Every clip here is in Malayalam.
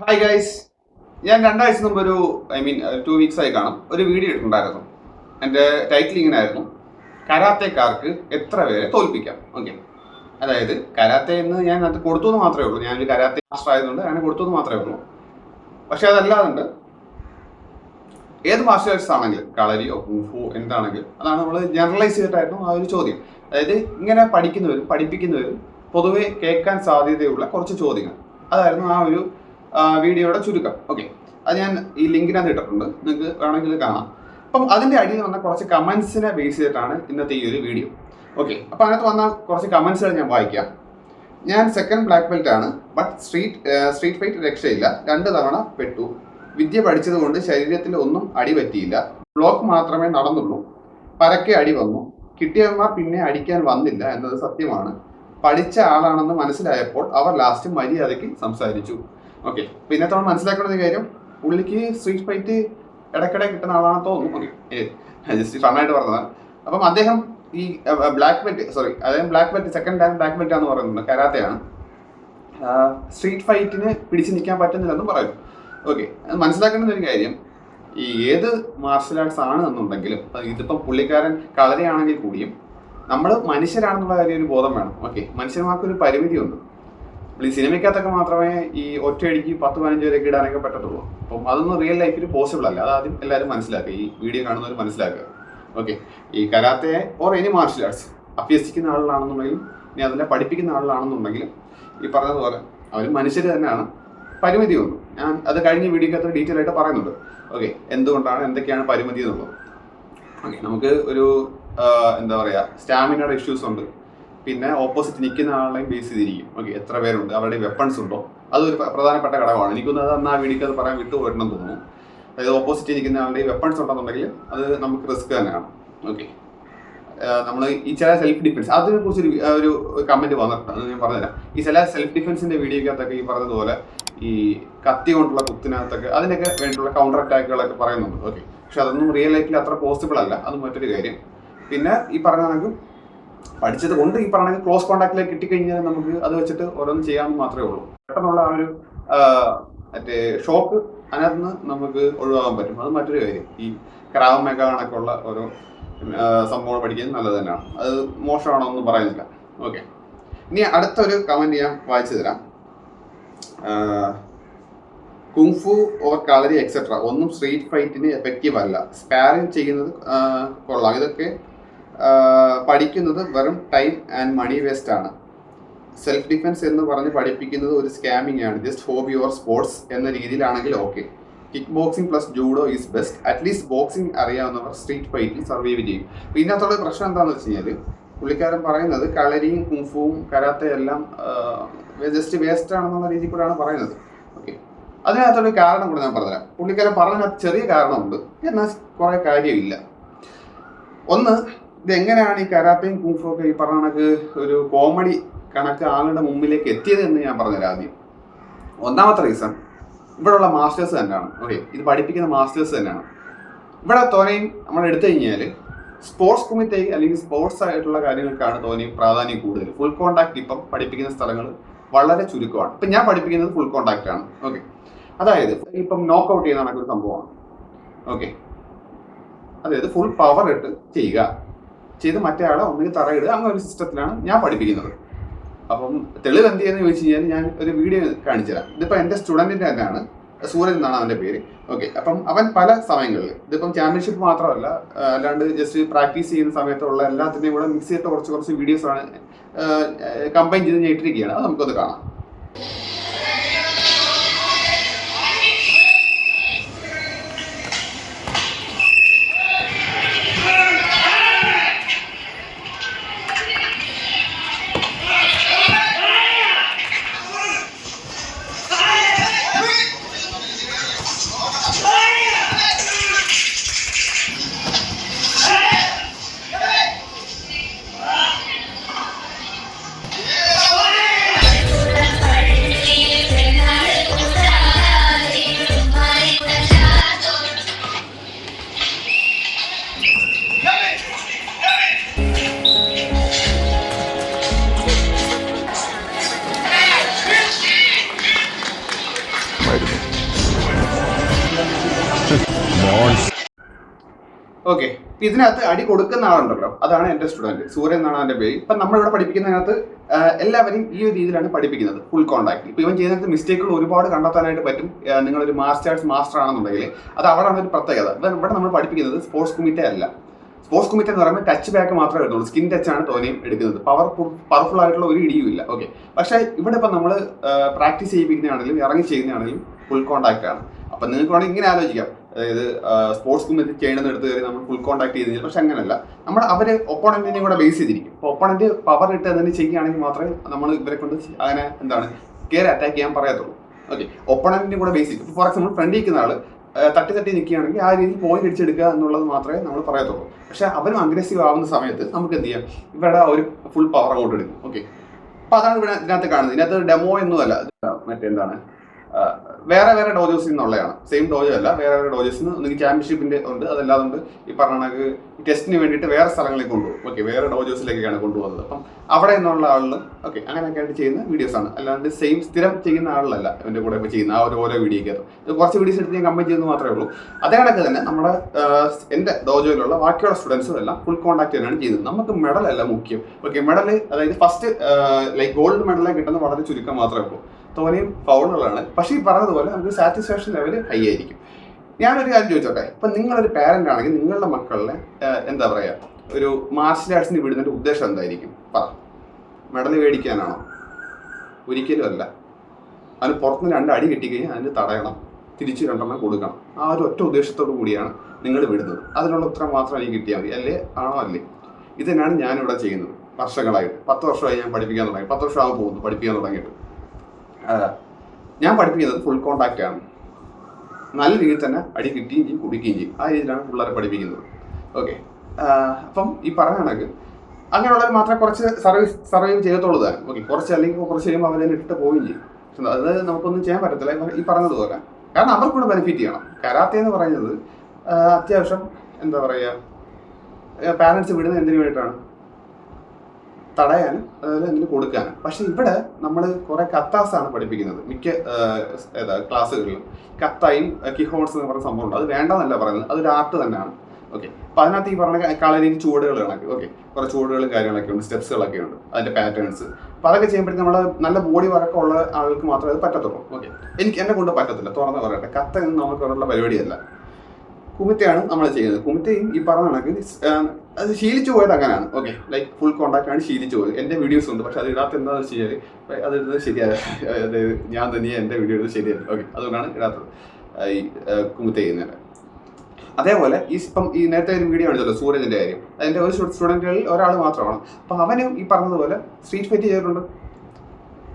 ഹായ് ഗൈസ്, ഞാൻ രണ്ടാഴ്ച മുമ്പ് ഒരു 2 വീക്സ് ആയി കാണും ഒരു വീഡിയോ ഇട്ടിട്ടുണ്ടായിരുന്നു. എൻ്റെ ടൈറ്റിൽ ഇങ്ങനെ ആയിരുന്നു: കരാത്തേക്കാർക്ക് എത്ര പേരെ തോൽപ്പിക്കാം. ഓക്കെ, അതായത് കരാത്തെ എന്ന് ഞാൻ അത് കൊടുത്തു എന്ന് മാത്രമേ ഉള്ളൂ. ഞാനൊരു കരാത്തെ മാസ്റ്റർ ആയതുകൊണ്ട് അങ്ങനെ കൊടുത്തു എന്ന് മാത്രമേ ഉള്ളൂ. പക്ഷെ അതല്ലാതുണ്ട് ഏത് മാർഷ്യൽ ആർട്സ് ആണെങ്കിലും, കളരിയോ കുംഫു എന്താണെങ്കിലും, അതാണ് നമ്മൾ ജനറലൈസ് ചെയ്തിട്ടായിരുന്നു ആ ഒരു ചോദ്യം. അതായത് ഇങ്ങനെ പഠിക്കുന്നവരും പഠിപ്പിക്കുന്നവരും പൊതുവെ കേൾക്കാൻ സാധ്യതയുള്ള കുറച്ച് ചോദ്യങ്ങൾ, അതായിരുന്നു ആ ഒരു വീഡിയോയുടെ ചുരുക്കം. ഓക്കെ, അത് ഞാൻ ഈ ലിങ്കിനകത്ത് ഇട്ടിട്ടുണ്ട്, നിങ്ങൾക്ക് വേണമെങ്കിൽ കാണാം. അപ്പം അതിൻ്റെ അടിയിൽ വന്ന കുറച്ച് കമൻസിനെ ബേസ് ചെയ്തിട്ടാണ് ഇന്നത്തെ ഈ ഒരു വീഡിയോ. ഓക്കെ, അപ്പം അതിനകത്ത് വന്ന കുറച്ച് കമൻസുകൾ ഞാൻ വായിക്കാം. ഞാൻ സെക്കൻഡ് ബ്ലാക്ക് ബെൽറ്റ് ആണ്, ബട്ട് സ്ട്രീറ്റ് ഫൈറ്റ് രക്ഷയില്ല. 2 തവണ പെട്ടു. വിദ്യ പഠിച്ചത് കൊണ്ട് ശരീരത്തിൽ ഒന്നും അടി പറ്റിയില്ല. ബ്ലോക്ക് മാത്രമേ നടന്നുള്ളൂ. പരക്കെ അടി വന്നു. കിട്ടിയവന്മാർ പിന്നെ അടിക്കാൻ വന്നില്ല എന്നത് സത്യമാണ്. പഠിച്ച ആളാണെന്ന് മനസ്സിലായപ്പോൾ അവർ ലാസ്റ്റ് മര്യാദയ്ക്ക് സംസാരിച്ചു. ഓക്കെ, പിന്നെ തവണ മനസ്സിലാക്കേണ്ട കാര്യം, പുള്ളിക്ക് സ്ട്രീറ്റ് ഫൈറ്റ് ഇടയ്ക്കിടെ കിട്ടുന്ന ആളാണെന്ന് തോന്നുന്നു. ഓക്കെ, ജസ്റ്റ് ഫണ്ണായിട്ട് പറഞ്ഞതാണ്. അപ്പം അദ്ദേഹം ഈ black belt second black belt ആണെന്ന് പറയുന്നത് കരാത്തയാണ്. സ്ട്രീറ്റ് ഫൈറ്റിന് പിടിച്ചു നിൽക്കാൻ പറ്റുന്നില്ലെന്നും പറയും. ഓക്കെ, അത് മനസ്സിലാക്കേണ്ട ഒരു കാര്യം, ഈ ഏത് മാർഷൽ ആർട്സ് ആണ് എന്നുണ്ടെങ്കിലും, ഇതിപ്പം പുള്ളിക്കാരൻ കളരിയാണെങ്കിൽ കൂടിയും നമ്മൾ മനുഷ്യരാണെന്നുള്ള കാര്യം ഒരു ബോധം വേണം. ഓക്കെ, മനുഷ്യന്മാർക്കൊരു പരിമിതിയുണ്ട്. ഈ സിനിമയ്ക്കകത്തൊക്കെ മാത്രമേ ഈ ഒറ്റയടിക്ക് 10-15 വരെയൊക്കെ ഇടാനൊക്കെ പറ്റത്തുള്ളൂ. അപ്പം അതൊന്നും റിയൽ ലൈഫിൽ പോസിബിൾ അല്ല. അതാദ്യം എല്ലാവരും മനസ്സിലാക്കുക, ഈ വീഡിയോ കാണുന്നവർ മനസ്സിലാക്കുക. ഓക്കെ, ഈ karate or any martial arts അഭ്യസിക്കുന്ന ആളുകളാണെന്നുണ്ടെങ്കിലും ഇനി അതിനെ പഠിപ്പിക്കുന്ന ആളുകളാണെന്നുണ്ടെങ്കിലും ഈ പറഞ്ഞതുപോലെ അവർ മനുഷ്യർ തന്നെയാണ്, പരിമിതിയുണ്ട്. ഞാൻ അത് കഴിഞ്ഞ വീഡിയോക്കകത്ത് ഡീറ്റെയിൽ ആയിട്ട് പറയുന്നുണ്ട്. ഓക്കെ, എന്തുകൊണ്ടാണ് എന്തൊക്കെയാണ് പരിമിതി എന്നുള്ളത്. ഓക്കെ, നമുക്ക് ഒരു എന്താ പറയുക, സ്റ്റാമിനയുടെ ഇഷ്യൂസ് ഉണ്ട്. പിന്നെ ഓപ്പോസിറ്റ് നിൽക്കുന്ന ആളെയും ബേസ് ചെയ്തിരിക്കും. ഓക്കെ, എത്ര പേരുണ്ട്, അവരുടെ വെപ്പൺസ് ഉണ്ടോ, അതൊരു പ്രധാനപ്പെട്ട ഘടകമാണ്. എനിക്കൊന്ന് അത് ആ വീഡിയോക്ക് അത് പറയാൻ വിട്ടുപോയിട്ടെന്ന് തോന്നുന്നു. അതായത് ഓപ്പോസിറ്റ് നിൽക്കുന്ന ആളുടെ വെപ്പൺസ് ഉണ്ടെന്നുണ്ടെങ്കിൽ അത് നമുക്ക് റിസ്ക് തന്നെയാണ്. ഓക്കെ, നമ്മൾ ഈ ചില സെൽഫ് ഡിഫെൻസ് അതിനെ കുറിച്ച് ഒരു കമന്റ് വന്നിട്ടുണ്ട്, അത് ഞാൻ പറഞ്ഞുതരാം. ഈ ചില സെൽഫ് ഡിഫെൻസിന്റെ വീഡിയോക്കകത്തൊക്കെ ഈ പറഞ്ഞതുപോലെ ഈ കത്തി കൊണ്ടുള്ള കുത്തിനകത്തൊക്കെ അതിനൊക്കെ വേണ്ടിയുള്ള കൗണ്ടർ അറ്റാക്കുകളൊക്കെ പറയുന്നുണ്ട്. ഓക്കെ, പക്ഷെ അതൊന്നും റിയൽ ലൈഫിൽ അത്ര പോസിബിൾ അല്ല. അത് മറ്റൊരു കാര്യം. പിന്നെ ഈ പറഞ്ഞ കണക്ക് പഠിച്ചത് കൊണ്ട് ഈ പറഞ്ഞ ക്ലോസ് കോൺടാക്റ്റിലേക്ക് കിട്ടിക്കഴിഞ്ഞാൽ നമുക്ക് അത് വെച്ചിട്ട് ഓരോന്നും ചെയ്യാമെന്ന് മാത്രമേ ഉള്ളൂ. പെട്ടെന്നുള്ള ആ ഒരു മറ്റേ ഷോക്ക് അതിനകത്ത് നിന്ന് നമുക്ക് ഒഴിവാക്കാൻ പറ്റും. അത് മറ്റൊരു കാര്യം. ഈ ക്രാവ് മെഗ കണക്കുള്ള ഓരോ സംഭവങ്ങൾ പഠിക്കുന്നത് നല്ലത് തന്നെയാണ്. അത് മോശമാണോ ഒന്നും പറയുന്നില്ല. ഓക്കെ, ഇനി അടുത്തൊരു കമന്റ് ഞാൻ വായിച്ചു തരാം. കുങ്ഫു ഓർ കളരി എക്സെട്ര ഒന്നും സ്ട്രീറ്റ് ഫൈറ്റിന് എഫക്റ്റീവ് അല്ല. സ്പാരിങ് ചെയ്യുന്നത് കൊള്ളാം. ഇതൊക്കെ പഠിക്കുന്നത് വെറും ടൈം ആൻഡ് മണി വേസ്റ്റ് ആണ്. സെൽഫ് ഡിഫെൻസ് എന്ന് പറഞ്ഞ് പഠിപ്പിക്കുന്നത് ഒരു സ്കാമിംഗ് ആണ്. ജസ്റ്റ് ഹോബി ഓർ സ്പോർട്സ് എന്ന രീതിയിലാണെങ്കിൽ okay. Kick boxing plus judo is best. At least boxing അറിയാവുന്നവർ സ്ട്രീറ്റ് ഫൈറ്റിൽ സർവൈവ് ചെയ്യും. അപ്പോൾ ഇതിനകത്തുള്ള പ്രശ്നം എന്താണെന്ന് വെച്ച് കഴിഞ്ഞാൽ, പുള്ളിക്കാരൻ പറയുന്നത് കളരിയും കുംഫുവും കരാത്തെ എല്ലാം ജസ്റ്റ് വേസ്റ്റ് ആണെന്നുള്ള രീതിയിൽ കൂടെയാണ് പറയുന്നത്. ഓക്കെ, അതിനകത്തൊരു കാരണം കൂടെ ഞാൻ പറഞ്ഞുതരാം. പുള്ളിക്കാരൻ പറഞ്ഞതിനകത്ത് ചെറിയ കാരണമുണ്ട്, എന്നാൽ കുറേ കാര്യമില്ല. ഒന്ന്, ഇതെങ്ങനെയാണ് ഈ കരാത്തയും കുംഫും ഒക്കെ ഈ പറഞ്ഞ കണക്ക് ഒരു കോമഡി കണക്ക് ആളുടെ മുമ്പിലേക്ക് എത്തിയത് എന്ന് ഞാൻ പറഞ്ഞുതരാം. ആദ്യം ഒന്നാമത്തെ റീസൺ, ഇവിടെയുള്ള മാസ്റ്റേഴ്സ് തന്നെയാണ്. ഓക്കെ, ഇത് പഠിപ്പിക്കുന്ന മാസ്റ്റേഴ്സ് തന്നെയാണ്. ഇവിടെ തോനെയും നമ്മൾ എടുത്തു കഴിഞ്ഞാൽ സ്പോർട്സ് കുമിത്തേക്ക് അല്ലെങ്കിൽ സ്പോർട്സ് ആയിട്ടുള്ള കാര്യങ്ങൾക്കാണ് തോനെയും പ്രാധാന്യം കൂടുതൽ. ഫുൾ കോൺടാക്ട് ഇപ്പം പഠിപ്പിക്കുന്ന സ്ഥലങ്ങൾ വളരെ ചുരുക്കമാണ്. ഇപ്പം ഞാൻ പഠിപ്പിക്കുന്നത് ഫുൾ കോൺടാക്ട് ആണ്. ഓക്കെ, അതായത് ഇപ്പം നോക്ക് ഔട്ട് ചെയ്യുന്ന കണക്കൊരു സംഭവമാണ്. ഓക്കെ, അതായത് ഫുൾ പവർ ഇട്ട് ചെയ്ത് മറ്റേ ആളെ ഒന്നുകിൽ തറയിടുക, അങ്ങനെ ഒരു സിസ്റ്റത്തിലാണ് ഞാൻ പഠിപ്പിക്കുന്നത്. അപ്പം തെളിവ് എന്ത് ചെയ്യുന്നത് ചോദിച്ചു കഴിഞ്ഞാൽ ഞാൻ ഒരു വീഡിയോ കാണിച്ചു തരാം. ഇതിപ്പോൾ എൻ്റെ സ്റ്റുഡൻറ്റിൻ്റെ തന്നെയാണ്, സൂരജ് എന്നാണ് അവൻ്റെ പേര്. ഓക്കെ, അപ്പം അവൻ പല സമയങ്ങളിൽ, ഇതിപ്പം ചാമ്പ്യൻഷിപ്പ് മാത്രമല്ല, അല്ലാണ്ട് ജസ്റ്റ് പ്രാക്ടീസ് ചെയ്യുന്ന സമയത്തുള്ള എല്ലാത്തിൻ്റെയും കൂടെ മിക്സ് ചെയ്തിട്ട് കുറച്ച് വീഡിയോസാണ് കമ്പൈൻ ചെയ്ത് ഞാൻ ഇട്ടിരിക്കുകയാണ്. അത് നമുക്കൊന്ന് കാണാം. ഓക്കെ, ഇതിനകത്ത് അടി കൊടുക്കുന്ന ആളുണ്ടല്ലോ, അതാണ് എൻ്റെ സ്റ്റുഡൻറ്റ് സൂര്യൻ എന്നാണ് എൻ്റെ പേര്. ഇപ്പം നമ്മളിവിടെ പഠിപ്പിക്കുന്നതിനകത്ത് എല്ലാവരെയും ഈ ഒരു രീതിയിലാണ് പഠിപ്പിക്കുന്നത്, ഫുൾ കോൺടാക്ട്. ഇപ്പോൾ ഇവൻ ചെയ്യുന്നത് മിസ്റ്റേക്കുകൾ ഒരുപാട് കണ്ടെത്താനായിട്ട് പറ്റും. നിങ്ങളൊരു മാർഷൽ ആർട്സ് മാസ്റ്റർ ആണെന്നുണ്ടെങ്കിൽ അത് അവിടെയാണ് ഒരു പ്രത്യേകത. ഇവിടെ നമ്മൾ പഠിപ്പിക്കുന്നത് സ്പോർട്സ് കുമിറ്റ അല്ല. സ്പോർട്സ് കുമിറ്റ എന്ന് പറയുമ്പോൾ ടച്ച് ബാക്ക് മാത്രമേ വരുന്നുള്ളൂ, സ്കിൻ ടച്ചാണ് തോനെയും എടുക്കുന്നത്. പവർഫുൾ ആയിട്ടുള്ള ഒരു ഇടിയും ഇല്ല. ഓക്കെ, പക്ഷേ ഇവിടെ ഇപ്പം നമ്മൾ പ്രാക്ടീസ് ചെയ്യിപ്പിക്കുന്നതാണെങ്കിലും ഇറങ്ങി ചെയ്യുന്നതാണെങ്കിലും ഫുൾ കോൺടാക്ട് ആണ്. അപ്പം നിങ്ങൾക്ക് വേണമെങ്കിൽ ഇങ്ങനെ ആലോചിക്കാം, അതായത് സ്പോർട്സ് കുമിറ്റി ചെയ്യണമെന്ന് എടുത്ത് കയറി നമ്മൾ ഫുൾ കോൺടാക്ട് ചെയ്ത് കഴിഞ്ഞാൽ, പക്ഷെ അങ്ങനെയല്ല. നമ്മൾ അവർ ഒപ്പോണന്റിനെയും കൂടെ ബേസ് ചെയ്തിരിക്കും. അപ്പോൾ ഒപ്പോണന്റ് പവർ ഇട്ട് അതിന് ചെയ്യുകയാണെങ്കിൽ മാത്രമേ നമ്മൾ ഇവരെ കൊണ്ട് അങ്ങനെ കയറി അറ്റാക്ക് ചെയ്യാൻ പറയത്തുള്ളൂ. ഓക്കെ, ഒപ്പോണന്റിനെ കൂടെ ബേസ് ചെയ്യും. ഫോർ എക്സാമ്പിൾ ഫ്രണ്ട് നിൽക്കുന്ന ആൾ തട്ടി നിൽക്കുകയാണെങ്കിൽ ആ രീതിയിൽ പോയിന്റ് അടിച്ചെടുക്കുക എന്നുള്ളത് മാത്രമേ നമ്മൾ പറയത്തുള്ളൂ. പക്ഷെ അവരും അഗ്രസീവ് ആവുന്ന സമയത്ത് നമുക്ക് എന്ത് ചെയ്യാം, ഇവിടെ ഒരു ഫുൾ പവർ അങ്ങോട്ട് എടുക്കും. ഓക്കെ, അപ്പോൾ അതാണ് ഇവിടെ ഇതിനകത്ത് കാണുന്നത്. ഇതിനകത്ത് ഡെമോ ഒന്നുമല്ല, മറ്റെന്താണ് വേറെ വേറെ ഡോജോസിൽ നിന്നുള്ളതാണ്. സെയിം ഡോജോ അല്ല, വേറെ വേറെ ഡോജോസിൽ നിന്ന് ഒന്നുകിൽ ചാമ്പ്യൻഷിപ്പിന്റെ ഉണ്ട്, അതല്ലാതെ ഉണ്ട് ഈ പറഞ്ഞ കണക്ക് ടെസ്റ്റിന് വേണ്ടിയിട്ട് വേറെ സ്ഥലങ്ങളിലേക്ക് കൊണ്ടുപോകും. ഓക്കെ, വേറെ ഡോജോസിലേക്കാണ് കൊണ്ടുപോകുന്നത്. അപ്പം അവിടെ നിന്നുള്ള ആളിൽ ഓക്കെ അങ്ങനെയൊക്കെ ആയിട്ട് ചെയ്യുന്ന വീഡിയോസ് ആണ്, അല്ലാണ്ട് സെയിം സ്ഥിരം ചെയ്യുന്ന ആളിലല്ല എൻ്റെ കൂടെ ഇപ്പോൾ ചെയ്യുന്ന ആ ഓരോ വീഡിയോക്കകത്ത്. ഇത് കുറച്ച് വീഡിയോസ് എടുത്ത് ഞാൻ കമ്പയർ ചെയ്യുന്നത് മാത്രമേ ഉള്ളൂ. അതേ കണക്ക് തന്നെ നമ്മുടെ എൻ്റെ ഡോജോയിലുള്ള ബാക്കിയുള്ള സ്റ്റുഡൻസും എല്ലാം ഫുൾ കോൺടാക്ട് തന്നെയാണ് ചെയ്യുന്നത്. നമുക്ക് മെഡലല്ല മുഖ്യം. ഓക്കെ, മെഡൽ അതായത് ഫസ്റ്റ് ലൈക്ക് ഗോൾഡ് മെഡലൊക്കെ കിട്ടുന്ന വളരെ ചുരുക്കം മാത്രമേ ഉള്ളൂ, തോനെയും ഫൗളുകളാണ്. പക്ഷേ ഈ പറഞ്ഞതുപോലെ നമുക്ക് സാറ്റിസ്ഫാക്ഷൻ ലെവൽ ഹൈ ആയിരിക്കും. ഞാനൊരു കാര്യം ചോദിച്ചോട്ടെ, ഇപ്പം നിങ്ങളൊരു പാരന്റ് ആണെങ്കിൽ നിങ്ങളുടെ മക്കളെ എന്താ പറയുക, ഒരു മാർഷൽ ആർട്സിന് വിടുന്നതിൻ്റെ ഉദ്ദേശം എന്തായിരിക്കും? പറ. മെഡൽ മേടിക്കാനാണോ? ഒരിക്കലും അല്ല. അതിന് പുറത്തുനിന്ന് 2 അടി കിട്ടിക്കഴിഞ്ഞാൽ അതിന് തടയണം, തിരിച്ച് 2 കൊടുക്കണം. ആ ഒരു ഒറ്റ ഉദ്ദേശത്തോടു കൂടിയാണ് നിങ്ങൾ വിടുന്നത്. അതിനുള്ള ഉത്തരം മാത്രം എനിക്ക് കിട്ടിയാൽ മതി. അല്ലേ ആണോ അല്ലേ? ഇത് തന്നെയാണ് ഞാനിവിടെ ചെയ്യുന്നത് വർഷങ്ങളായിട്ട്. 10 വർഷമായി ഞാൻ പഠിപ്പിക്കാൻ തുടങ്ങി. 10 വർഷമാകാൻ പോകുന്നു പഠിപ്പിക്കാൻ തുടങ്ങിയിട്ട്. ഞാൻ പഠിപ്പിക്കുന്നത് ഫുൾ കോൺടാക്റ്റ് ആണ്. നല്ല രീതിയിൽ തന്നെ അടി കിട്ടുകയും ചെയ്യും, കുടിക്കുകയും ചെയ്യും. ആ രീതിയിലാണ് പിള്ളേരെ പഠിപ്പിക്കുന്നത്. ഓക്കെ, അപ്പം ഈ പറഞ്ഞ കണക്ക് അങ്ങനെയുള്ളവർ മാത്രമേ കുറച്ച് സർവൈവ് ചെയ്യത്തുള്ളൂ താൻ. ഓക്കെ, കുറച്ച് അല്ലെങ്കിൽ കുറച്ച് കഴിയുമ്പോൾ അവരെ ഇട്ട് പോവുകയും ചെയ്യും. അത് നമുക്കൊന്നും ചെയ്യാൻ പറ്റത്തില്ല ഈ പറഞ്ഞതുപോലെ. കാരണം അവർക്കൂടെ ബെനിഫിറ്റ് ചെയ്യണം. കരാത്തെ എന്ന് പറയുന്നത് അത്യാവശ്യം എന്താ പറയുക, പാരൻസ് വിടുന്നത് എന്തിനു വേണ്ടിയിട്ടാണ്? തടയാനും അതുപോലെ എന്തിനു കൊടുക്കാനും. പക്ഷെ ഇവിടെ നമ്മൾ കുറെ കത്താസാണ് പഠിപ്പിക്കുന്നത് മിക്ക ക്ലാസ്സുകളിലും. കത്തായും കിഹോൺസ് എന്ന് പറയുന്ന സംഭവമുണ്ട്. അത് വേണ്ടെന്നല്ല പറയുന്നത്, അതൊരു ആർട്ട് തന്നെയാണ്. ഓക്കെ, അപ്പം അതിനകത്ത് ഈ പറഞ്ഞ കളരിയിൽ ചുവടുകൾ കണക്ക് ഓക്കെ കുറേ ചുവടുകളും കാര്യങ്ങളൊക്കെ ഉണ്ട്, സ്റ്റെപ്സുകളൊക്കെ ഉണ്ട്, അതിൻ്റെ പാറ്റേൺസ്. അപ്പോൾ അതൊക്കെ ചെയ്യുമ്പോഴത്തേക്കും നമ്മൾ നല്ല ബോഡി വർക്കുള്ള ആൾക്ക് മാത്രമേ അത് പറ്റത്തുള്ളൂ. ഓക്കെ, എന്നെ കൊണ്ട് പറ്റത്തില്ല, തുറന്ന് പറയട്ടെ. കത്തൊന്നും നമുക്ക് ഉള്ള പരിപാടിയല്ല. കുമിറ്റയാണ് നമ്മൾ ചെയ്യുന്നത്. കുമിറ്റയും ഈ പറഞ്ഞ കണക്ക് അത് ശീലിച്ചു പോയത് അങ്ങനെയാണ്. ഓക്കെ, ലൈക്ക് ഫുൾ കോൺടാക്ട് ആണ് ശീലിച്ചു പോയത്. എൻ്റെ വീഡിയോസ് ഉണ്ട്, പക്ഷെ അത് ഇടാത്ത എന്താണെന്ന് വെച്ച് കഴിഞ്ഞാൽ അത് ഇടുന്നത് ശരിയായ, അതായത് ഞാൻ തന്നെ എൻ്റെ വീഡിയോ എടുത്ത് ശരിയല്ല. ഓക്കെ, അതുകൊണ്ടാണ് ഇടാത്തത് ഈ കുമിറ്റ ചെയ്യുന്നത്. അതേപോലെ ഇപ്പം ഈ നേരത്തെ ഒരു വീഡിയോ ആണല്ലോ സൂരജിൻ്റെ കാര്യം. അതിൻ്റെ ഒരു സ്റ്റുഡൻറ്റുകളിൽ ഒരാൾ മാത്രമാണ്. അപ്പം അവനും ഈ പറഞ്ഞതുപോലെ സ്ട്രീറ്റ് ഫൈറ്റ് ചെയ്തിട്ടുണ്ട്,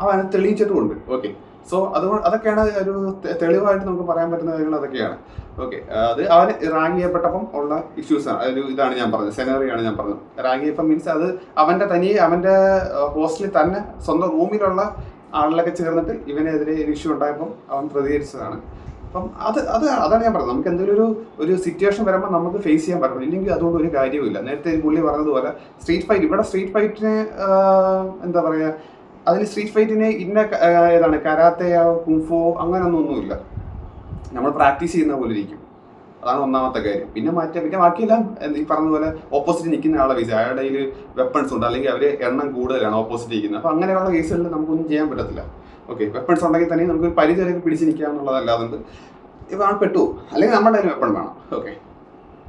അവന് തെളിയിച്ചിട്ടുമുണ്ട്. ഓക്കെ, സോ അതൊക്കെയാണ് ഒരു തെളിവായിട്ട് നമുക്ക് പറയാൻ പറ്റുന്ന കാര്യങ്ങൾ അതൊക്കെയാണ്. ഓക്കെ, അത് അവന് റാങ്ക് ചെയ്യപ്പെട്ടപ്പം ഉള്ള ഇഷ്യൂസാണ്. ഒരു ഇതാണ് ഞാൻ പറഞ്ഞത്, സെനറിയാണ് ഞാൻ പറഞ്ഞത്. റാങ്ക് ചെയ്യപ്പം മീൻസ് അത് അവൻ്റെ ഹോസ്റ്റലിൽ തന്നെ സ്വന്തം റൂമിലുള്ള ആളിലൊക്കെ ചേർന്നിട്ട് ഇവനെതിരെ ഒരു ഇഷ്യൂ ഉണ്ടായപ്പം അവൻ പ്രതികരിച്ചതാണ്. അപ്പം അതാണ് ഞാൻ പറഞ്ഞത്. നമുക്ക് എന്തെങ്കിലും ഒരു സിറ്റുവേഷൻ വരുമ്പോൾ നമുക്ക് ഫേസ് ചെയ്യാൻ പറ്റണം, ഇല്ലെങ്കിൽ അതുകൊണ്ട് ഒരു കാര്യവുമില്ല. നേരത്തെ പുള്ളി പറഞ്ഞതുപോലെ സ്ട്രീറ്റ് ഫൈറ്റ്, ഇവിടെ സ്ട്രീറ്റ് ഫൈറ്റിന് എന്താ പറയുക, അതിന് സ്ട്രീറ്റ് ഫൈറ്റിന് ഏതാണ് കരാത്തയോ കുംഫോ അങ്ങനെയൊന്നുമില്ല. നമ്മൾ പ്രാക്ടീസ് ചെയ്യുന്ന പോലെ ഇരിക്കും. അതാണ് ഒന്നാമത്തെ കാര്യം. പിന്നെ ബാക്കിയെല്ലാം ഈ പറഞ്ഞതുപോലെ ഓപ്പോസിറ്റ് നിൽക്കുന്ന ആളെ ബേസ്, അയാളുടെ കയ്യിൽ വെപ്പൺസ് ഉണ്ട്, അല്ലെങ്കിൽ അവർ എണ്ണം കൂടുതലാണ് ഓപ്പോസിറ്റ് നിൽക്കുന്നത്. അപ്പോൾ അങ്ങനെയുള്ള കേസുകളിൽ നമുക്കൊന്നും ചെയ്യാൻ പറ്റത്തില്ല. ഓക്കെ, വെപ്പൺസ് ഉണ്ടെങ്കിൽ തന്നെ നമുക്ക് പരിചയമൊക്കെ പിടിച്ച് നിൽക്കുക എന്നുള്ളതല്ലാതുണ്ട് ഇപ്പം പെട്ടു, അല്ലെങ്കിൽ നമ്മുടെ കയ്യിൽ വെപ്പൺ വേണം. ഓക്കെ,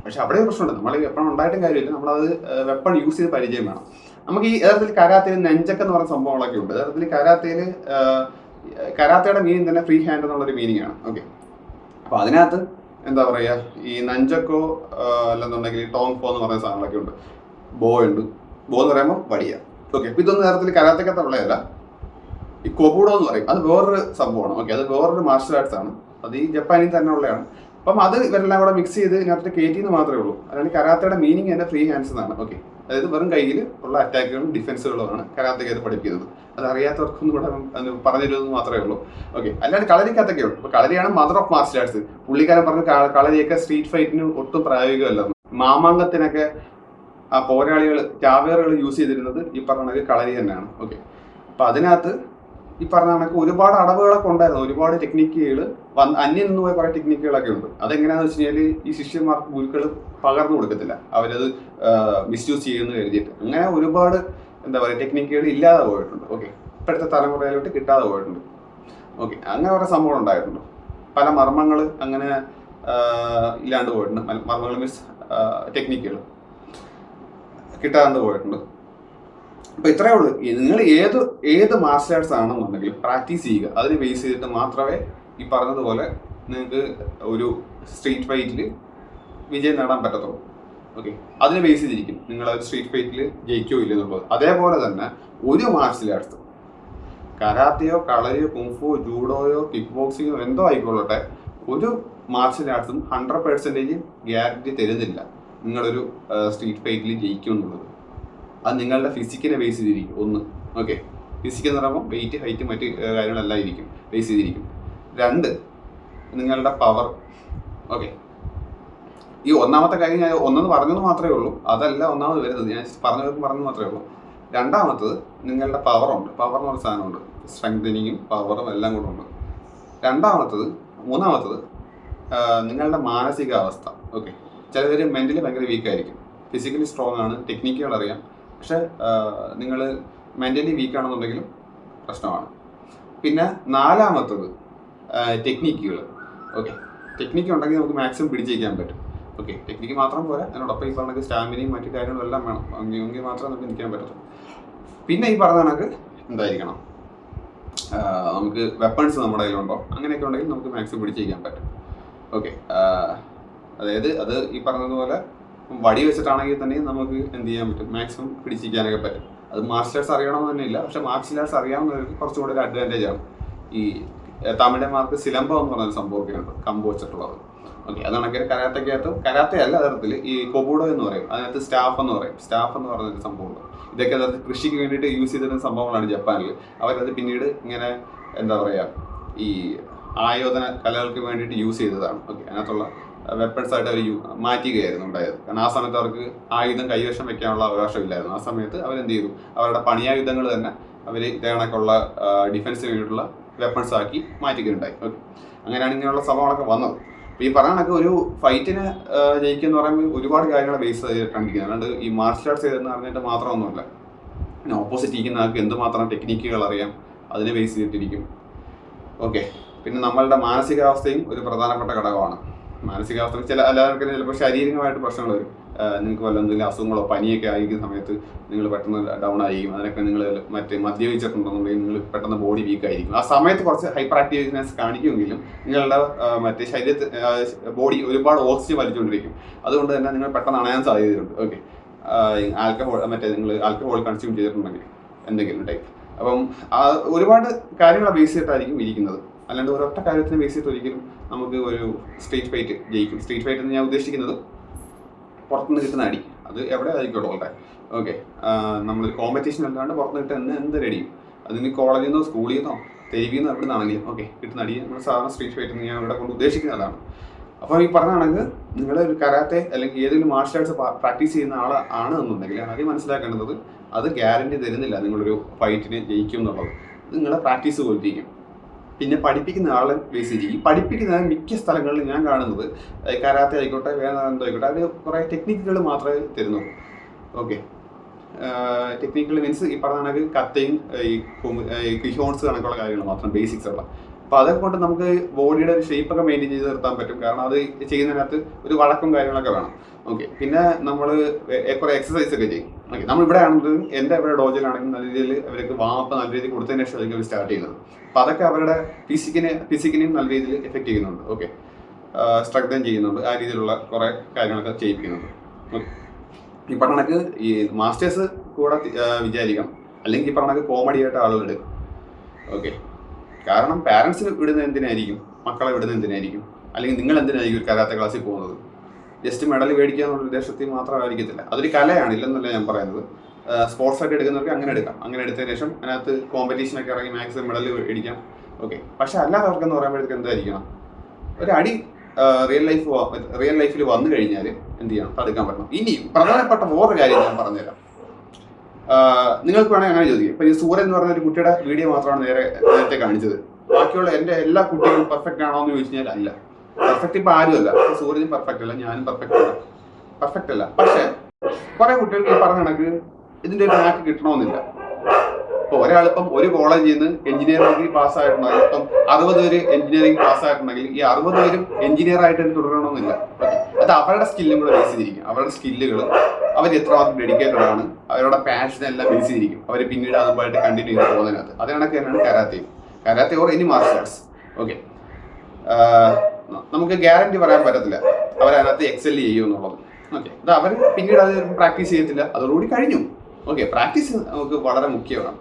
പക്ഷെ അവിടെ പ്രശ്നമുണ്ട്. നമ്മൾ വെപ്പൺ ഉണ്ടായിട്ടും കാര്യമില്ല, നമ്മളത് വെപ്പൺ യൂസ് ചെയ്ത് പരിചയം വേണം. നമുക്ക് ഈ യഥാർത്ഥത്തിൽ കരാത്തയിൽ നെഞ്ചക്ക് എന്ന് പറയുന്ന സംഭവങ്ങളൊക്കെ ഉണ്ട്. യഥാർത്ഥത്തിൽ കരാത്തയുടെ മീനിങ് തന്നെ ഫ്രീ ഹാൻഡ് എന്നുള്ളൊരു മീനിങ് ആണ്. ഓക്കെ, അപ്പോൾ അതിനകത്ത് എന്താ പറയുക, ഈ നഞ്ചക്കോ അല്ലെന്നുണ്ടെങ്കിൽ ടോങ് ഫോ എന്ന് പറയുന്ന സാധനങ്ങളൊക്കെ ഉണ്ട്. ബോ ഉണ്ട്. ബോ എന്ന് പറയുമ്പോൾ വടിയ. ഓക്കെ, അപ്പോൾ ഇതൊന്നും യഥാർത്ഥത്തിൽ കരാത്തക്കത്തുള്ളതല്ല. ഈ കൊബൂഡോ എന്ന് പറയും, അത് വേറൊരു സംഭവമാണ്. ഓക്കെ, അത് വേറൊരു മാർഷൽ ആർട്സ് ആണ്. അത് ഈ ജപ്പാനിൽ തന്നെ ഉള്ളതാണ്. അപ്പം അത് ഇവരെല്ലാം കൂടെ മിക്സ് ചെയ്ത് ഇതിനകത്ത് കയറ്റിയെന്ന് മാത്രമേ ഉള്ളൂ. അതാണ് കരാത്തയുടെ മീനിങ് തന്നെ ഫ്രീ ഹാൻഡ്സ് എന്നാണ്. ഓക്കെ, അതായത് വെറും കയ്യിൽ ഉള്ള അറ്റാക്കുകളും ഡിഫൻസുകളുമാണ് കരാത്തയ്ക്ക് പഠിപ്പിക്കുന്നത്. അത് അറിയാത്തവർക്കൊന്നും കൂടെ പറഞ്ഞിരുന്നത് മാത്രമേ ഉള്ളൂ. ഓക്കെ, അല്ലാണ്ട് കളരിക്കകത്തൊക്കെ ഉണ്ട്. ഇപ്പോൾ കളരിയാണ് മദർ ഓഫ് മാർഷൽ ആർട്സ്. പുള്ളിക്കാരൻ പറഞ്ഞു കളരിയൊക്കെ സ്ട്രീറ്റ് ഫൈറ്റിന് ഒട്ടും പ്രായോഗികമല്ലെന്ന്. മാമാങ്കത്തിനൊക്കെ ആ പോരാളികൾ ചാവേറുകൾ യൂസ് ചെയ്തിരുന്നത് ഈ പറഞ്ഞ കളരി തന്നെയാണ്. ഓക്കെ, അപ്പം അതിനകത്ത് ഈ പറഞ്ഞ കണക്ക് ഒരുപാട് അടവുകളൊക്കെ ഉണ്ടായിരുന്നു, ഒരുപാട് ടെക്നിക്കുകൾ അന്യം നിന്ന് പോയ കുറെ ടെക്നിക്കുകളൊക്കെ ഉണ്ട്. അതെങ്ങനെയാണെന്ന് വെച്ച് കഴിഞ്ഞാൽ ഈ ശിഷ്യന്മാർക്ക് ഗുരുക്കൾ പകർന്നു കൊടുക്കത്തില്ല, അവരത് മിസ്യൂസ് ചെയ്യുമെന്ന് കരുതിയിട്ട് അങ്ങനെ ഒരുപാട് എന്താ പറയുക ടെക്നിക്കുകൾ ഇല്ലാതെ പോയിട്ടുണ്ട്. ഓക്കെ, ഇപ്പോഴത്തെ തലമുറയിലോട്ട് കിട്ടാതെ പോയിട്ടുണ്ട്. ഓക്കെ, അങ്ങനെ കുറേ സംഭവം ഉണ്ടായിട്ടുണ്ട്. പല മർമ്മങ്ങൾ അങ്ങനെ ഇല്ലാണ്ട് പോയിട്ടുണ്ട്. മർമ്മങ്ങൾ മീൻസ് ടെക്നിക്കുകൾ കിട്ടാണ്ട് പോയിട്ടുണ്ട്. അപ്പൊ ഇത്രയേ ഉള്ളൂ. നിങ്ങൾ ഏത് മാർഷൽ ആർട്സ് ആണെന്നുണ്ടെങ്കിൽ പ്രാക്ടീസ് ചെയ്യുക. അതിന് ബേസ് ചെയ്തിട്ട് മാത്രമേ ഈ പറഞ്ഞതുപോലെ നിങ്ങൾക്ക് ഒരു സ്ട്രീറ്റ് ഫൈറ്റിൽ വിജയം നേടാൻ പറ്റത്തുള്ളൂ. ഓക്കെ, അതിന് ബേസ് ചെയ്തിരിക്കും നിങ്ങൾ സ്ട്രീറ്റ് ഫൈറ്റിൽ ജയിക്കോ ഇല്ലെന്നുള്ളത്. അതേപോലെ തന്നെ ഒരു മാർഷൽ ആർട്സ്, കരാത്തയോ കളരിയോ കുംഫോ ജൂഡോയോ കിക്ക് ബോക്സിങ്ങോ എന്തോ ആയിക്കൊള്ളട്ടെ, ഒരു മാർഷൽ ആർട്സും 100% ഗ്യാരണ്ടി തരുന്നില്ല നിങ്ങളൊരു സ്ട്രീറ്റ് ഫൈറ്റിൽ ജയിക്കും എന്നുള്ളത്. അത് നിങ്ങളുടെ ഫിസിക്കിനെ ബേസ് ചെയ്തിരിക്കും. ഒന്ന്, ഓക്കെ, ഫിസിക് എന്ന് പറയുമ്പോൾ വെയിറ്റ്, ഹൈറ്റ്, മറ്റ് കാര്യങ്ങളെല്ലാം ഇരിക്കും ബേസ് ചെയ്തിരിക്കും. 2, നിങ്ങളുടെ പവർ. ഓക്കെ, ഈ ഒന്നാമത്തെ കാര്യം ഞാൻ ഒന്നെന്ന് പറഞ്ഞത് മാത്രമേ ഉള്ളൂ, അതല്ല ഒന്നാമത് വരുന്നത്, ഞാൻ പറഞ്ഞു മാത്രമേ ഉള്ളൂ. രണ്ടാമത്തത് നിങ്ങളുടെ പവറുണ്ട്. പവർ എന്ന് പറഞ്ഞ സാധനമുണ്ട്, സ്ട്രെങ്തനിങ്ങും പവറും എല്ലാം കൂടെ ഉണ്ട്. മൂന്നാമത്തത് നിങ്ങളുടെ മാനസികാവസ്ഥ. ഓക്കെ, ചിലവർ മെന്റലി ഭയങ്കര വീക്കായിരിക്കും, ഫിസിക്കലി സ്ട്രോങ് ആണ്, ടെക്നിക്കുകൾ അറിയാം, പക്ഷെ നിങ്ങൾ മെന്റലി വീക്കാണെന്നുണ്ടെങ്കിലും പ്രശ്നമാണ്. പിന്നെ 4മത്തത് ടെക്നിക്കുകൾ. ഓക്കെ, ടെക്നിക്ക് ഉണ്ടെങ്കിൽ നമുക്ക് മാക്സിമം പിടിച്ചേക്കാൻ പറ്റും. ഓക്കെ, ടെക്നിക്ക് മാത്രം പോരാ, അതിനോടൊപ്പം ഈ പറഞ്ഞ സ്റ്റാമിനയും മറ്റു കാര്യങ്ങളും എല്ലാം വേണം, എങ്കിൽ മാത്രമേ നമുക്ക് നിൽക്കാൻ പറ്റത്തുള്ളൂ. പിന്നെ ഈ പറഞ്ഞ കണക്ക് എന്തായിരിക്കണം, നമുക്ക് വെപ്പൺസ് നമ്മുടെ കയ്യിലുണ്ടോ, അങ്ങനെയൊക്കെ ഉണ്ടെങ്കിൽ നമുക്ക് മാക്സിമം പിടിച്ചേക്കാൻ പറ്റും. ഓക്കെ, അതായത് അത് ഈ പറഞ്ഞതുപോലെ വടി വെച്ചിട്ടാണെങ്കിൽ തന്നെ നമുക്ക് എന്ത് ചെയ്യാൻ പറ്റും, മാക്സിമം പിടിച്ചിരിക്കാനൊക്കെ പറ്റും. അത് മാർഷൽ ആർട്സ് അറിയണമെന്ന് തന്നെ ഇല്ല, പക്ഷെ മാർഷൽ ആർട്സ് അറിയാവുന്നവർക്ക് കുറച്ചുകൂടെ ഒരു അഡ്വാൻറ്റേജ് ആണ്. ഈ തമിഴന്മാർക്ക് സിലംബം എന്ന് പറഞ്ഞൊരു സംഭവമൊക്കെ ഉണ്ട്, കമ്പ് വെച്ചിട്ടുള്ളത്. ഓക്കെ, അതാണെങ്കിൽ കരാത്തെ അല്ല തരത്തിൽ ഈ കൊബൂഡോ എന്ന് പറയും, അതിനകത്ത് സ്റ്റാഫ് എന്ന് പറഞ്ഞൊരു സംഭവമുണ്ട്. ഇതൊക്കെ അതായത് കൃഷിക്ക് വേണ്ടിയിട്ട് യൂസ് ചെയ്തിരുന്ന സംഭവങ്ങളാണ് ജപ്പാനിൽ. അവരത് പിന്നീട് ഇങ്ങനെ എന്താ പറയുക, ഈ ആയോധന കലകൾക്ക് വേണ്ടിയിട്ട് യൂസ് ചെയ്തതാണ്. ഓക്കെ, അതിനകത്തുള്ള വെപ്പൺസ് ആയിട്ട് അവർ മാറ്റുകയായിരുന്നു ഉണ്ടായത്. കാരണം ആ സമയത്ത് അവർക്ക് ആയുധം കൈവശം വെക്കാനുള്ള അവകാശം ഇല്ലായിരുന്നു. ആ സമയത്ത് അവരെന്ത് ചെയ്തു, അവരുടെ പണിയായുധങ്ങൾ തന്നെ അവർ ഇതേ കണക്കുള്ള ഡിഫൻസിന് വേണ്ടിയിട്ടുള്ള വെപ്പൺസ് ആക്കി മാറ്റുകയുണ്ടായി. ഓക്കെ, അങ്ങനെയാണ് ഇങ്ങനെയുള്ള സംഭവങ്ങളൊക്കെ വന്നത്. അപ്പോൾ ഈ പറയാനൊക്കെ ഒരു ഫൈറ്റിന് ജയിക്കുക എന്ന് പറയുമ്പോൾ ഒരുപാട് കാര്യങ്ങളെ ബേസ് കണ്ടിരിക്കുന്നത്. അല്ലാണ്ട് ഈ മാർഷൽ ആർട്സ് ചെയ്തെന്ന് പറഞ്ഞിട്ട് മാത്രമൊന്നുമില്ല, പിന്നെ ഓപ്പോസിറ്റ് ഇരിക്കുന്ന ആൾക്ക് എന്തുമാത്രം ടെക്നിക്കുകൾ അറിയാം, അതിനെ ബേസ് ചെയ്തിട്ടിരിക്കും. ഓക്കെ, പിന്നെ നമ്മളുടെ മാനസികാവസ്ഥയും ഒരു പ്രധാനപ്പെട്ട ഘടകമാണ്. മാനസികാവസ്ഥ എല്ലാവർക്കും ചിലപ്പോൾ ശാരീരികമായിട്ട് പ്രശ്നങ്ങൾ വരും. നിങ്ങൾക്ക് വല്ല എന്തെങ്കിലും അസുഖങ്ങളോ പനിയൊക്കെ ആയിരിക്കുന്ന സമയത്ത് നിങ്ങൾ പെട്ടെന്ന് ഡൗൺ ആയിരിക്കും. അതിനൊക്കെ നിങ്ങൾ മദ്യപിച്ചിട്ടുണ്ടെന്നുണ്ടെങ്കിൽ നിങ്ങൾ പെട്ടെന്ന് ബോഡി വീക്ക് ആയിരിക്കും. ആ സമയത്ത് കുറച്ച് ഹൈപ്പർ ആക്റ്റീവ്നെസ് കാണിക്കുമെങ്കിലും നിങ്ങളുടെ ബോഡി ഒരുപാട് ഓക്സിജൻ വലിച്ചുകൊണ്ടിരിക്കും. അതുകൊണ്ട് തന്നെ നിങ്ങൾ പെട്ടെന്ന് അണയാൻ സാധ്യതയുണ്ട്. ഓക്കെ, നിങ്ങൾ ആൽക്കഹോൾ കൺസ്യൂം ചെയ്തിട്ടുണ്ടെങ്കിൽ എന്തെങ്കിലും ടൈപ്പ്. അപ്പം ഒരുപാട് കാര്യങ്ങളെ ബേസ് ചെയ്തിട്ടായിരിക്കും ഇരിക്കുന്നത്. അല്ലാണ്ട് ഒരൊറ്റ കാര്യത്തിന് ബേസ് ചെയ്തിട്ട് ഒരിക്കലും നമുക്ക് ഒരു സ്ട്രീറ്റ് ഫൈറ്റ് ജയിക്കും. സ്ട്രീറ്റ് ഫൈറ്റ് എന്ന് ഞാൻ ഉദ്ദേശിക്കുന്നത് പുറത്തുനിന്ന് കിട്ടുന്ന അടി, അത് എവിടെ ആയിക്കോട്ടെ വളരെ. ഓക്കെ, നമ്മളൊരു കോമ്പറ്റീഷൻ അല്ലാണ്ട് പുറത്തുനിന്ന് കിട്ടുന്ന എന്ത് റെഡിയും, അതിന് കോളേജിൽ നിന്നോ സ്കൂളിൽ നിന്നോ തെരുവിൽ നിന്നോ എവിടെ നിന്നാണെങ്കിലും ഓക്കെ കിട്ടുന്ന അടി നമ്മൾ സാധാരണ സ്ട്രീറ്റ് ഫൈറ്റ് എന്ന് ഞാൻ ഇവിടെ കൊണ്ട് ഉദ്ദേശിക്കുന്നതാണ്. അപ്പോൾ ഈ പറഞ്ഞാണെങ്കിൽ നിങ്ങൾ ഒരു കരാത്തെ അല്ലെങ്കിൽ ഏതെങ്കിലും മാർഷൽ ആർട്സ് പ്രാക്ടീസ് ചെയ്യുന്ന ആണ് എന്നുണ്ടെങ്കിൽ ആദ്യം മനസ്സിലാക്കേണ്ടത് അത് ഗ്യാരണ്ടി തരുന്നില്ല നിങ്ങളൊരു ഫൈറ്റിന് ജയിക്കും എന്നുള്ളത്. നിങ്ങളെ പ്രാക്ടീസ് പോലിരിക്കും. പിന്നെ പഠിപ്പിക്കുന്ന ആളെ ബേസ് ചെയ്യും. ഈ പഠിപ്പിക്കുന്ന മിക്ക സ്ഥലങ്ങളിൽ ഞാൻ കാണുന്നത് കരാത്തെ ആയിക്കോട്ടെ വേറെ എന്തോ ആയിക്കോട്ടെ, അത് കുറേ ടെക്നിക്കുകൾ മാത്രമേ തരുന്നുള്ളൂ. ഓക്കെ, ടെക്നിക്കൽ മീൻസ് ഈ പറഞ്ഞ കത്തയും ഈ കിഷോൺസ് കണക്കുള്ള കാര്യങ്ങൾ മാത്രം ബേസിക്സ് ഉള്ള. അപ്പോൾ അതൊക്കെ കൊണ്ട് നമുക്ക് ബോഡിയുടെ ഒരു ഷേപ്പൊക്കെ മെയിൻറ്റെയിൻ ചെയ്ത് നിർത്താൻ പറ്റും. കാരണം അത് ചെയ്യുന്നതിനകത്ത് ഒരു വഴക്കും കാര്യങ്ങളൊക്കെ വേണം. ഓക്കെ, പിന്നെ നമ്മൾ കുറേ എക്സസൈസ് ഒക്കെ ചെയ്യും. ഓക്കെ, നമ്മളിവിടെ ആണെങ്കിലും എൻ്റെ ഇവിടെ ഡോജിലാണെങ്കിൽ നല്ല രീതിയിൽ അവർക്ക് വാമപ്പ് നല്ല രീതിയിൽ കൊടുത്തതിന് ശേഷം അവർ സ്റ്റാർട്ട് ചെയ്യുന്നത്. അപ്പോൾ അതൊക്കെ അവരുടെ ഫിസിക്കിനെയും നല്ല രീതിയിൽ എഫക്റ്റ് ചെയ്യുന്നുണ്ട്. ഓക്കെ, സ്ട്രെങ്തൻ ചെയ്യുന്നുണ്ട്, ആ രീതിയിലുള്ള കുറേ കാര്യങ്ങളൊക്കെ ചെയ്യിപ്പിക്കുന്നുണ്ട്. ഓക്കെ, ഈ പറഞ്ഞ ഈ മാസ്റ്റേഴ്സ് കൂടെ വിചാരിക്കണം, അല്ലെങ്കിൽ ഈ പറഞ്ഞ കോമഡി ആയിട്ട് ആളുകൾ എടുക്കും. ഓക്കെ, കാരണം പാരൻസിന് വിടുന്നത് എന്തിനായിരിക്കും, മക്കളെ വിടുന്നത് എന്തിനായിരിക്കും, അല്ലെങ്കിൽ നിങ്ങൾ എന്തിനായിരിക്കും ഒരു കരാത്തെ ക്ലാസ്സിൽ പോകുന്നത്? ജസ്റ്റ് മെഡൽ മേടിക്കുക എന്നുള്ള ഉദ്ദേശത്തിൽ മാത്രമായിരിക്കത്തില്ല. അതൊരു കലയാണ്, ഇല്ലെന്നല്ല ഞാൻ പറയുന്നത്. സ്പോർട്സ് ഒക്കെ എടുക്കുന്നവർക്ക് അങ്ങനെ എടുക്കാം. അങ്ങനെ എടുത്തതിന് ശേഷം അതിനകത്ത് കോമ്പറ്റീഷനൊക്കെ ഇറങ്ങി മാക്സിമം മെഡൽ മേടിക്കാം. ഓക്കെ, പക്ഷെ അല്ലാത്തവർക്കെന്ന് പറയുമ്പോഴത്തേക്ക് എന്തായിരിക്കണം, ഒരു അടി റിയൽ ലൈഫിൽ വന്നു കഴിഞ്ഞാൽ എന്ത് ചെയ്യണം, തടുക്കാൻ പറ്റണം. ഇനി പ്രധാനപ്പെട്ട വേറൊരു കാര്യം ഞാൻ പറഞ്ഞുതരാം. നിങ്ങൾക്ക് വേണമെങ്കിൽ അങ്ങനെ ചോദിക്കും. ഇപ്പൊ ഈ സൂര്യൻ എന്ന് പറഞ്ഞ ഒരു കുട്ടിയുടെ വീഡിയോ മാത്രമാണ് നേരത്തെ കാണിച്ചത്. ബാക്കിയുള്ള എൻ്റെ എല്ലാ കുട്ടികളും പെർഫെക്റ്റ് ആണോ എന്ന് ചോദിച്ചു കഴിഞ്ഞാൽ അല്ല. പെർഫെക്റ്റ് ഇപ്പൊ ആരുമല്ല. സൂര്യനും പെർഫെക്റ്റ് അല്ല, ഞാനും പെർഫെക്റ്റ് അല്ല. പക്ഷെ കുറെ കുട്ടികൾക്ക് ഈ പറഞ്ഞ കണക്ക് ഇതിന്റെ ഒരു നാക്ക് കിട്ടണമെന്നില്ല. ഇപ്പൊ ഒരാളിപ്പം ഒരു കോളേജിൽ നിന്ന് എഞ്ചിനീയറിംഗ് ഡിഗ്രി പാസ്സായിട്ടുണ്ടെങ്കിൽ ഇപ്പം 60 പേര് എഞ്ചിനീയറിംഗ് പാസ്സായിട്ടുണ്ടെങ്കിൽ ഈ 60 പേരും എഞ്ചിനീയർ ആയിട്ട് തുടരണമെന്നില്ല. അത് അവരുടെ സ്കില്ലും കൂടെ ബേസ് ചെയ്തിരിക്കും. അവരുടെ സ്കില്ലുകൾ അവർ എത്രമാത്രം ഡെഡിക്കേറ്റഡ് ആണ്, അവരുടെ പാഷൻ എല്ലാം ബേസ് ചെയ്തിരിക്കും. അവർ പിന്നീട് അതുമായിട്ട് കണ്ടിന്യൂ ചെയ്ത് പോകുന്നതിനകത്ത്. അത് കണക്ക് തന്നെയാണ് karate or any martial arts. Okay, നമുക്ക് ഗ്യാരണ്ടി പറയാൻ പറ്റത്തില്ല അവരതിനകത്ത് എക്സെൽ ചെയ്യും എന്നുള്ളത്. ഓക്കെ, അത് അവർ പിന്നീട് അത് പ്രാക്ടീസ് ചെയ്യത്തില്ല, അതോടുകൂടി കഴിഞ്ഞു. ഓക്കെ, പ്രാക്ടീസ് നമുക്ക് വളരെ മുഖ്യമാണ്.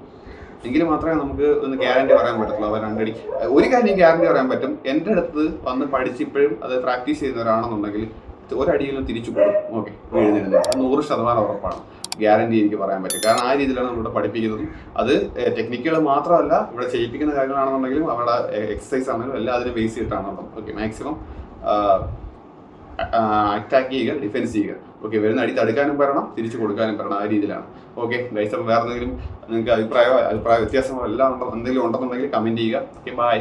എങ്കിൽ മാത്രമേ നമുക്ക് ഒന്ന് ഗ്യാരണ്ടി പറയാൻ പറ്റത്തുള്ളൂ. അവർ രണ്ടടി ഒരു കാര്യം ഗ്യാരണ്ടി പറയാൻ പറ്റും, എൻ്റെ അടുത്ത് വന്ന് പഠിച്ച് ഇപ്പോഴും അത് പ്രാക്ടീസ് ചെയ്യുന്നവരാണെന്നുണ്ടെങ്കിൽ ഒരടിയിലും തിരിച്ചു പോകും. ഓക്കെ, വീഴുന്നില്ല, അത് 100% ഉറപ്പാണ്. ഗ്യാരണ്ടി എനിക്ക് പറയാൻ പറ്റും. കാരണം ആ രീതിയിലാണ് നമ്മളിവിടെ പഠിപ്പിക്കുന്നതും. അത് ടെക്നിക്കുകൾ മാത്രമല്ല, ഇവിടെ ചെയ്യിപ്പിക്കുന്ന കാര്യങ്ങളാണെന്നുണ്ടെങ്കിലും അവരുടെ എക്സസൈസ് ആണെങ്കിലും എല്ലാം അതിനെ ബേസ് ചെയ്തിട്ടാണുള്ളത്. ഓക്കെ, മാക്സിമം അറ്റാക്ക് ചെയ്യുക, ഡിഫെൻസ് ചെയ്യുക. ഓക്കെ, വരുന്ന അടി തടുക്കാനും പറയണം, തിരിച്ചു കൊടുക്കാനും പറയണം. ആ രീതിയിലാണ്. ഓക്കെ ഗൈസ്, അപ്പോൾ വേറെ എന്തെങ്കിലും നിങ്ങൾക്ക് അഭിപ്രായ വ്യത്യാസമോ എല്ലാം എന്തെങ്കിലും ഉണ്ടെന്നുണ്ടെങ്കിൽ കമൻറ്റ് ചെയ്യുക. Okay, by.